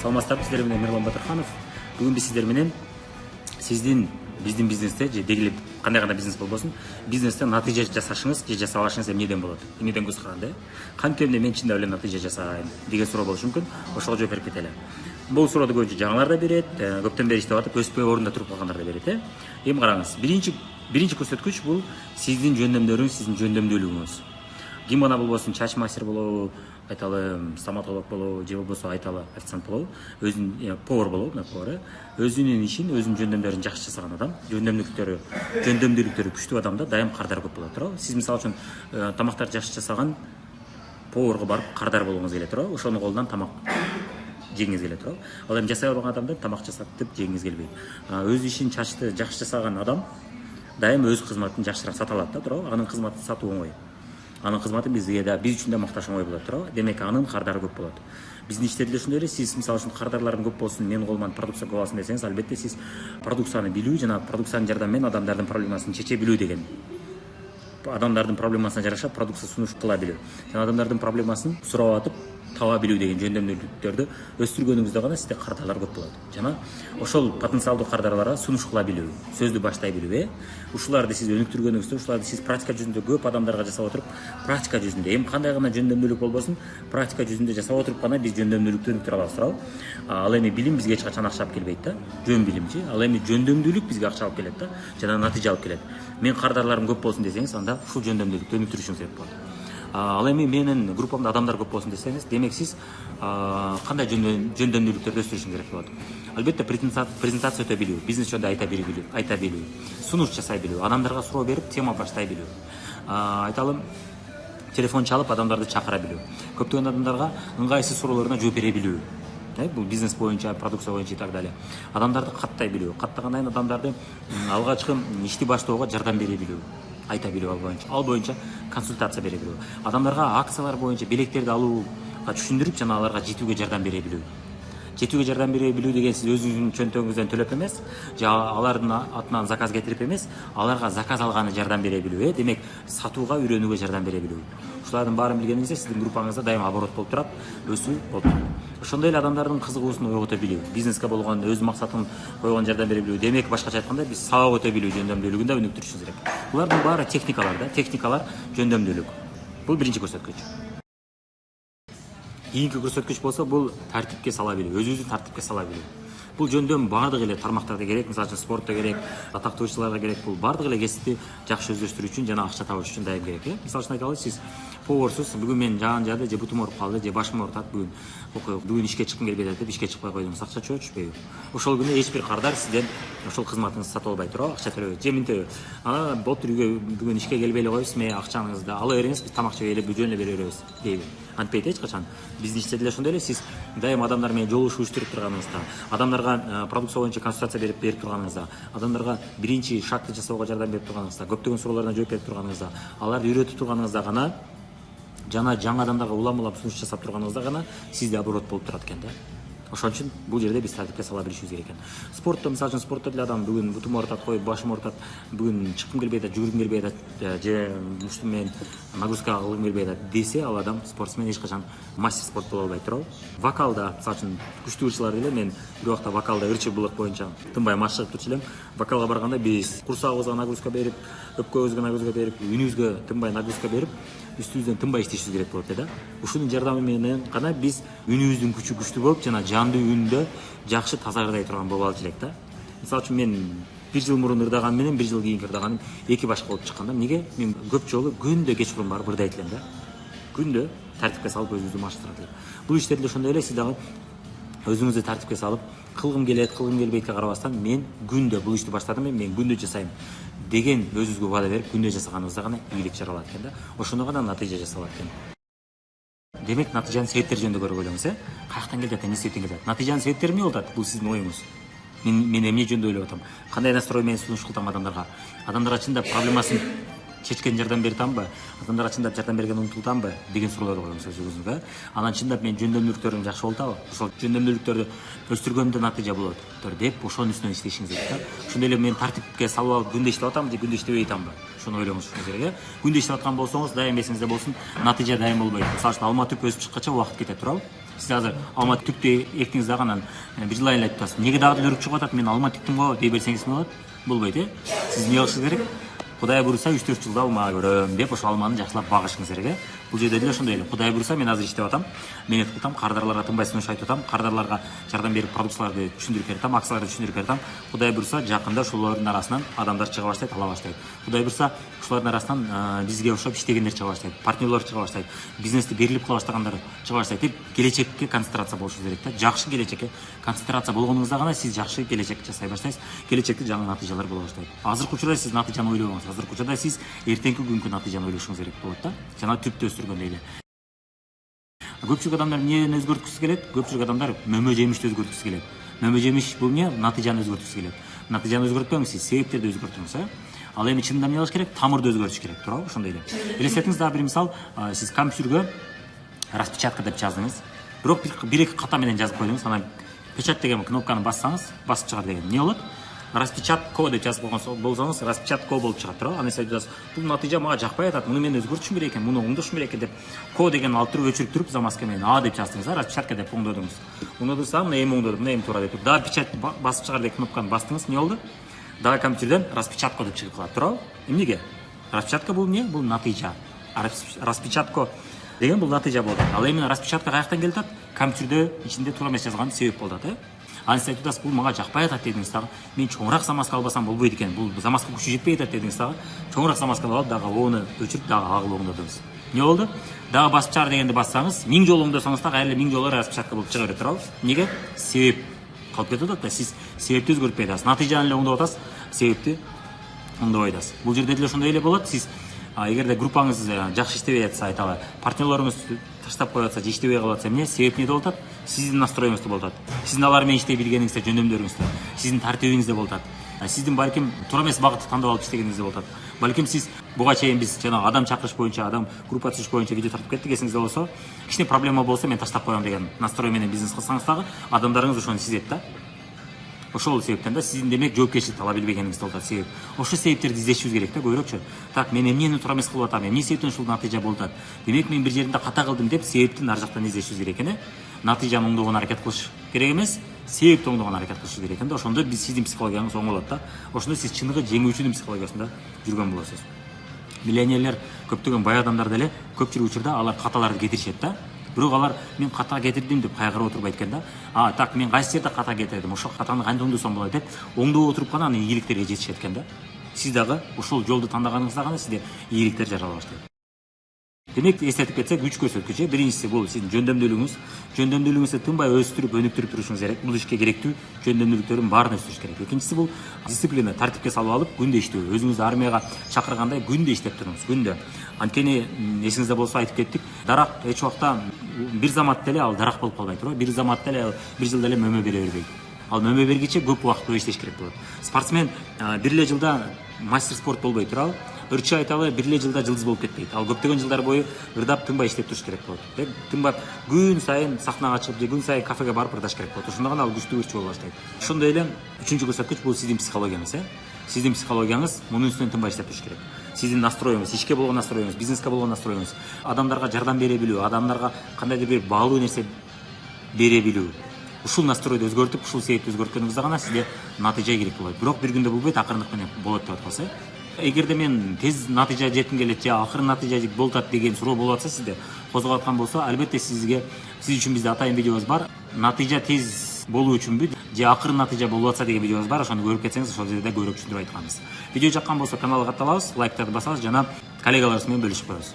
Саламатсыздарбы, сиздер менен Мирлан Батырханов. Бүгүн биз сиздер менен биздин бизнесте же дегиле кандай гана бизнес болбосун, бизнесте натыйжа жасашыңыз же жасабашыңыз эмнеден болот? Эмнеден көз каранды? Кантип эмне мен чында эле натыйжа жасайм деген суроо болушу мүмкүн. Ошого жооп берип кетели. Бул суроону көбүнчө жаңылар да берет, көптөн бери иштеп атып өспөй орунда туруп калгандар да берет. Эми караңыз, биринчи көрсөткүч бул сиздин жөндөмдөрүңүз, сиздин жөндөмдүүлүгүңүз. Ким гана болбосун, чач мастер болобу, айталы стоматолог болобу, же болбосо айталы официант болобу, өзүнүн повар болобу, повар, өзүнүн ишин, өзүнүн жөндөмдөрүн жакшы жасаган адам, жөндөмдүүлүктөрү күчтүү адамда дайым кардар көп болот, туурабы? Сиз мисалы үчүн тамактарды жакшы жасаган поварга барып кардар болгуңуз келет, туурабы? Ошонун колунан тамак жегиңиз келет, туурабы? Ал эми жасай албаган адамдан тамак жасатып жегиңиз келбейт. Өз ишин чачты жакшы жасаган адам дайым өз кызматын жакшыраак сата алат да, туурабы? Анын кызматын сатуу оңой. Анын кызматы бизге да, биз үчүн да макташ оңой болот, туурабы? Демек анын кардары көп болот. Биздин иштерде ошондой эле, сиз мисалы үчүн кардарларым көп болсун, менин колуман продукция көп алсын десеңиз, албетте сиз продукцияны билүү жана продукциянын жардамы менен адамдардын проблемасын чече билүү деген. Адамдардын проблемасына жараша продукция сунуш кыла билүү. Жана адамдардын проблемасын сурап атып таба билүү деген жөндөмдүүлүктөрдү өстүргөнүңүздө гана сизде кардарлар көп болот. Жана ошол потенциалдуу кардарларга сунуш кыла билүү, сөздү баштай билүү, ушуларды сиз өнүктүргөнүңүздө, ушуларды сиз практика жүзүндө көп адамдарга жасап отуруп, практика жүзүндө эми кандай гана жөндөмдүүлүк болбосун, практика жүзүндө жасап отуруп гана биз жөндөмдүүлүктү өнүктүрө алабыз, туурабы? Ал эми билим бизге эч качан акча алып келбейт да, жөн билимчи. Ал эми жөндөмдүүлүк бизге акча алып келет да, жана натыйжа алып келет. Мен кардарларым көп болсун десеңиз, анда ушул жөндөмдүүлүктү өнүктүрүшүңүз керек болот. Ал эми менин группамда адамдар көп болсун десеңиз, демек сиз кандай жөндөмдүүлүктөрдү өстүрүшүңүз керек болот. Албетте презентация өтө билүү, бизнес жөнүндө айта билүү, сунуш жасай билүү, адамдарга суроо берип тема баштай билүү. Айталы телефон чалып адамдарды чакыра билүү. Көптөгөн адамдарга ыңгайсыз суроолоруна жооп бере билүү. Бул бизнес боюнча, продукция боюнча и так далее. Адамдарды каттай билүү, каттагандан кийин адамдарды алгачкы ишти баштоого жардам бере билүү. Айта билүү ал боюнча консультация бере билүү. Адамдарга акциялар боюнча билектерди алууга түшүндүрүп жана аларга жетүүгө жардам бере билүү. Жетүүгө жардам бере билүү деген сиз өзүңүздүн чөнтөгүңүздөн төлөп эмес, же алардын атынан заказ кетирип эмес, аларга заказ алганы жардам бере билүү, демек сатууга үйрөнүүгө жардам бере билүү. Ушулардын баарын билгениңизде сиздин группаңызда дайыма оборот болуп турат, өсүү болуп турат. Ошондой эле адамдардын кызыгуусун ойгото билүү, бизнеске болгон өз максатын койгон жардам бере билүү. Демек башкача айтканда биз сабак өтө билүү жөндөмдүүлүгүн да өнүктүрүшүбүз керек. Булардын баары техникалар да, техникалар жөндөмдүүлүк. Бул биринчи көрсөткүч. Кийинки көрсөткүч болсо бул тартипке сала билүү, өзүбүздү тартипке сала билүү. Бул жөндөм баардык эле тармактарда керек, мисалы үчүн спортто керек, атактуучуларга керек, бул баардык эле кесипти жакшы өздөштүрүү үчүн жана акча табыш үчүн дайым керек. Мисалы үчүн айталы, сиз поварсыз, бүгүн мен жаган жаады, же бутум ооруп калды, же башым оорутат, бүгүн ишке чыккым келбей атат деп ишке чыкпай койдуңуз, акча чыгып түшпөйбү? Ошол күнү эч бир кардар сизден ошол кызматыңызды сатып албайт, туурабы? Акча төлөбөйт. Же мынтип, болтур үйгө бүгүн ишке келбей эле коебуз, мен акчаңызды ала бериңиз, биз тамак жебей эле жөн эле бере беребиз дейби? Антпейт эч качан. Биздин иште деле ошондой эле, сиз дайым адамдар менен жолугушуу иштирип турганыңызда, адамдарга продукция боюнча консультация берип турганыңызда, адамдарга биринчи шагты жасоого жардам берип турганыңызда, көптөгөн суроолоруна жооп берип турганыңызда, аларды үйрөтүп турганыңызда гана жана жаңы адамдарга улам сунуш жасап турганыңызда гана сизде оборот болуп турат экен да. Ошон үчүн бул жерде биз тартипке сала билишибиз керек экен. Спортто, мисалы үчүн спортто деле адам бүгүн бутум оорутат, башым оорутат, бүгүн чыккым келбей атат, жүгүргүм келбей атат, же муштум менен нагрузка кылгым келбей атат десе, ал адам спортсмен эч качан мастер спорт боло албайт, туурабы? Вокалда, мисалы үчүн күчтүү ырчылар деле, мен бир убакта вокалда ырчы булык боюнча тынбай матч чыгып турчу элем. Вокалга барганда биз курсагыбызга нагрузка берип, өпкөбүзгө нагрузка берип, үнүбүзгө тынбай нагрузка берип, үстүбүздөн тынбай иштешибиз керек болот да. Ушунун жардамы менен гана биз үнүбүздүн күчү күчтүү болуп, жана жандуу үндө жакшы таза ырдай турган боло алчу элек да. Мисалы үчүн мен бир жыл мурун ырдаган менен бир жыл кийинки ырдаганым эки башка болуп чыккан да. Эмнеге? Мен көп жолу күндө кечкурун барып ырдайт элем да. Күндө тартипке салып өзүмдү маштырат элем. Бул иште деле ошондой эле, сиз дагы өзүңүздү тартипке салып, кылгым келет, кылгым келбейтке карабастан, мен күндө бул ишти баштадым, мен күндө жасайм деген өзүңүзгө ваада берип, күндө жасаганыңызда гана ийгилик жаралат экен да. Ошондо гана натыйжа жасалат экен. Демек натыйжанын себептери жөнүндө көрүп ойлоңуз, каяктан келет, эмне себептен келет? Натыйжанын себептери эмне болуп атат? Бул сиздин оюңуз. Мен эмне жөнүндө ойлоп атам? Кандай настрой менен сунуш кылам адамдарга? Адамдарга чындап проблемасын чечкен жардам бере аламбы, адамдарга чындап жардам берген умтултамбы деген суроолорду коюңуз өзүңүзгө. Анан чындап мен жөндөмдүүлүктөрүм жакшы болуп атабы, ошол жөндөмдүүлүктөрдү өстүргөндө натыйжа болот деп ошонун үстүнөн иштешиңиз керек да. Ошондой эле мен тартипке салып алып күндө иштеп атамбы же күндө иштебей атамбы, ошону ойлоңуз керек. Күндө иштеп аткан болсоңуз дайым эсиңизде болсун, натыйжа дайым болбойт. Мисалы үчүн алма түп өсүп чыкканча убакыт кетет, туурабы? Сиз азыр алма түптү эктиңиз дагы анан бир жыл айлап атасыз. Неге дагы өрүп чыгып атат? Мен алма түптүм го дей берсеңиз болот? Болбойт, Сиз эмне кылышыңыз керек? Кудай буйруса 3-4 жылда алма көрөм деп ошол алманы жакшылап багышыңыз керек. Бул жерде деле ошондой эле. Кудай буйруса мен азыр иштеп атам, менет кылып атам, кардарларга тынбай сунуш айтып атам, кардарларга жардам берип продукцияларды түшүндүрүп берип атам, акцияларды түшүндүрүп берип атам. Кудай буйруса жакында ошолордун арасынан адамдар чыга баштайт, ала баштайт. Кудай буйруса ошолордун арасынан бизге окшоп иштегендер чыга баштайт, партнерлор чыга баштайт, бизнести берилип кыла баштагандар чыга баштайт деп келечекке концентрация болушуңуз керек да. Жакшы келечекке концентрация болгонуңузда гана сиз жакшы келечек жасай баштайсыз, келечекте жаңы натыйжалар боло баштайт. Азыркы учурда сиз натыйжаны ойлобоңуз, азыркы учурда сиз эртеңки күнгү натыйжаны ойлошуңуз керек болот да. Жана түптү өстүргөндөй эле. Көпчүлүк адамдар эмнени өзгөрткүсү келет? Көпчүлүк адамдар мөмө жемишти өзгөрткүсү келет. Мөмө жемиш бул эмне? Натыйжаны өзгөрткүсү келет. Натыйжаны өзгөртпөңүз, сиз себептерди өзгөртүңүз, Ал эми чынында эмне кылыш керек? Тамырды өзгөртүш керек, туурабы? Ошондой эле. Элестетиңиз дагы бир мисал, сиз компьютерге распечатка деп жаздыңыз. Бирок бир-эки ката менен жазып койдуңуз, анан печать деген кнопканы бассаңыз, басып чыгар деген. Эмне болот? Распечатка деп жазып койгон болсоңуз, распечатка болуп чыгат, туурабы? Анан сиз айтасыз, бул натыйжа мага жакпай атат, муну мен өзгөртүшүм керек экен, муну оңдошум керек экен деп ко деген алып туруп өчүрүп туруп замазка менен а деп жаздыңыз, распечатка деп оңдодуңуз. Оңдодуңуз, мына эми оңдодум, мына эми туура деп туруп, дагы печать басып чыгар деген кнопканы бастыңыз, эмне болду? Дагы компьютерден распечатка деп чыгып калат, туурабы? Эмнеге? Распечатка бул эмне? Бул натыйжа. Распечатка деген бул натыйжа болот. Ал эми распечатка каяктан келип атат? Компьютерде ичинде туура эмес жазган себеп болот, Анан сиз айтып атасыз, бул мага жакпай атат дедиңиз дагы. Мен чоңураак замазка албасам болбойт экен. Бул замазка күчү жетпей атат дедиңиз дагы. Чоңураак замазканы алып дагы оны өчүрүп дагы агыл оңдодуңуз. Эмне болду? Дагы басып чыгар дегенди бассаңыз, 1000 жолу оңдосоңуз дагы айлы 1000 жолу распечатка болуп чыга берет, туурабы? Неге? Себеп калып кетип атат да. Сиз себепти өзгөртпөй атасыз. Натыйжаны эле оңдоп атасыз, себепти оңдобой атасыз. Бул жерде деле ошондой эле болот. Сиз эгерде группаңыз жакшы иштебей атса, айталы, партнерлоруңуз таштап коюп атса, же иштебей калып атса, эмне? Себеп эмнеде болуп атат? Сиздин настроеңизде болуп атат. Сиздин алар менен иштей билгениңизде, жөндөмдөрүңүздө, сиздин тартибиңизде болуп атат. Сиздин балким туура эмес багытты тандап алып иштегениңизде болуп атат. Балким сиз буга чейин биз жанагы адам чакырыш боюнча, адам группа түзүш боюнча видео тартып кеттик, эсиңизде болсо, кичине проблема болсо мен таштап коем деген настрой менен бизнес кылсаңыз дагы адамдарыңыз ошону сезет да. Ошол себептен да сиздин демек жоопкерчиликти ала билбегениңиз болуп атат себеп. Ошол себептерди издешибиз керек да көбүрөөкчү. Так, мен эмнени туура эмес кылып атам, эмне себептен ушул натыйжа болуп атат? Демек мен бир жеринде ката кылдым деп себептин ар жактан издешибиз керек экен, Натыйжаны оңдогон аракет кылыш керек эмес, себепти оңдогон аракет кылыш керек экен да. Ошондо сиздин психологияңыз оң болот да. Ошондо сиз чыныгы жеңүүчүнүн психологиясында жүргөн болосуз. Миллионерлер, көптөгөн бай адамдар деле көпчүлүк учурда алар каталарды кетиришет да. Бирок алар мен ката кетирдим деп кайгырып отурбайт экен да. Так, мен кайсы жерде ката кетирдим, ошол катаны кантип оңдосом болот деп оңдоп отуруп гана анын ийгиликтерге жетишет экен да. Сиз дагы ошол жолду тандаганыңызда гана сизде ийгиликтер жарала баштайт. Демек, эстетип кетсек, 3 көрсөткүч. Биринчиси бул сиздин жөндөмдүүлүгүңүз. Жөндөмдүүлүгүңүздү тынбай өстүрүп, өнүктүрүп турушуңуз керек. Бул ишке керектүү жөндөмдүүлүктөрдүн баарын өстүрүш керек. Экинчиси бул дисциплина, тартипке салып алып, күндө иштөө. Өзүңүздү армияга чакыргандай күндө иштеп туруңуз, күндө. Анткени эсиңизде болсо айтып кеттик, дарак эч убакта бир заматта эле ал дарак болуп калбайт, туура. Бир заматта эле, бир жылда эле мөмө бере бербейт. Ал мөмө бергиче көп убакыт бою иштеш керек болот. Спортсмен бир эле жылда мастер спорт болбойт, туурабы? Ырчы айталы, бир эле жылда жылдыз болуп кетпейт. Ал көптөгөн жылдар бою ырдап тынбай иштеп туруш керек болот. Тынбай күн сайын сахнага чыгып, же күн сайын кафеге барып ырдаш керек болот. Ошондо гана ал күчтүү ырчы боло баштайт. Ошондой эле үчүнчү көрсөткүч бул сиздин психологияңыз, Сиздин психологияңыз мунун үстүнөн тынбай иштеп туруш керек. Сиздин настроеңиз, ишке болгон настроеңиз, бизнеске болгон настроеңиз, адамдарга жардам бере билүү, адамдарга кандайдыр бир баалуу нерсе бере билүү. Ушул настройду өзгөртүп, ушул себепти өзгөрткөнүңүздө гана сизде натыйжа ийгилик болот. Бирок бир күндө болбойт, акырындык менен болот деп атабыз, Эгерде мен тез натыйжа жетким келет же акырын натыйжа болуп атат деген суроо болуп атса сизде, козгоп аткан болсо, албетте сиз үчүн бизде атайын видеобуз бар. Натыйжа тез болуу үчүнбү же акырын натыйжа болуп атса деген видеобуз бар. Ошону көрүп кетсеңиз, ошол жерде көбүрөөк түшүндүрүп айтканбыз. Видео жаккан болсо каналга катталабыз, лайктарды басабыз жана коллегаларыбыз менен бөлүшүп коебуз.